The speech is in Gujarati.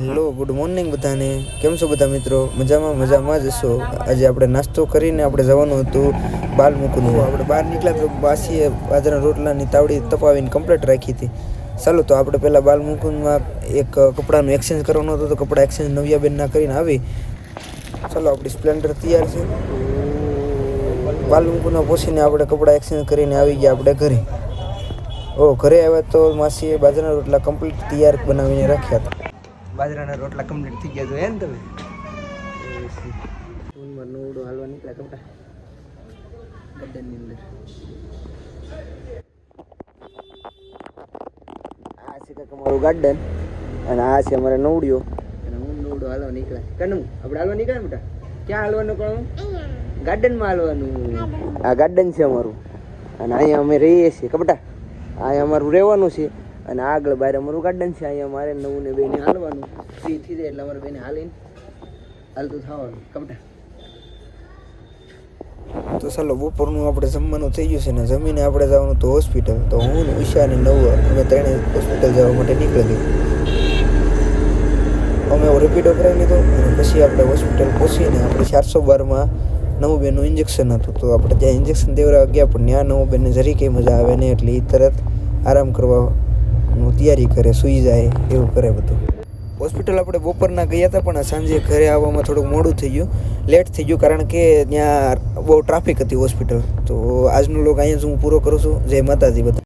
હેલો ગુડ મોર્નિંગ બધાને. કેમ છો બધા મિત્રો? મજામાં જ હશો. આજે આપણે નાસ્તો કરીને આપણે જવાનું હતું બાલ મૂકનું. આપણે બહાર નીકળ્યા તો બાસીએ બાજરાના રોટલાની તાવડી તપાવીને કમ્પ્લીટ રાખી હતી. ચાલો તો આપણે પહેલાં બાલ મૂકનમાં એક કપડાનું એક્સચેન્જ કરવાનું હતું, તો કપડાં એક્સચેન્જ નવ્યાબેનના કરીને આવી. ચાલો આપણી સ્પ્લેન્ડર તૈયાર છે. બાલ મૂકના પહોંચીને આપણે કપડાં એક્સચેન્જ કરીને આવી ગયા આપણે ઘરે. ઘરે આવ્યા તો માસીએ બાજરાના રોટલા કમ્પ્લીટ તૈયાર બનાવીને રાખ્યા હતા. બાજરાના રોટલા કમ્પ્લીટ થઈ ગયા તો ને તમે નવડો હાલવા નીકળ્યા કપડા ગડ્ડનની અંદર. આ છે કાંક અમારું ગાર્ડન અને આ છે અમારે નવડીઓ અને હું નવડો હાલવા નીકળ્યા. કનું આપણે હાલવા નીકળ્યા બેટા? ક્યાં હાલવાનું કહું? ગાર્ડનમાં હાલવાનું. આ ગાર્ડન છે અમારું અને અહીંયા અમે રહીએ છીએ કપટા. અહીંયા અમારું રહેવાનું છે અને આગળ બહાર અમારું ગાર્ડન છે. અહીંયા મારે નવું ને બેને હાલવાનું ફ્રી થઈ જાય એટલે અમારે બેને હાલીને હાલતું થવાનું કપટા. તો ચાલો બપોરનું આપણે જમવાનું થઈ ગયું છે ને જમીને આપણે જવાનું તો હોસ્પિટલ. તો હું ને ઉષા અને નવ અમે ત્રણે હોસ્પિટલ જવા માટે નીકળી અમે રેપિડો કરાવી લીધો અને પછી આપણે હોસ્પિટલ પહોંચીને આપણે 412માં નવુબેનનું ઇન્જેક્શન હતું. તો આપણે ત્યાં ઇન્જેક્શન દેવડાવવા ગયા પણ ત્યાં નવુબેનને જરી કંઈ મજા આવે નહીં એટલે એ તરત આરામ કરવાનું તૈયારી કરે, સૂઈ જાય એવું કરે બધું. હોસ્પિટલ આપણે બપોરના ગયા હતા પણ સાંજે ઘરે આવવામાં થોડુંક મોડું થઈ ગયું, લેટ થઈ ગયું કારણ કે ત્યાં બહુ ટ્રાફિક હતી હોસ્પિટલ. તો આજનો લોક અહીંયા જ હું પૂરો કરું છું. જય માતાજી બધા.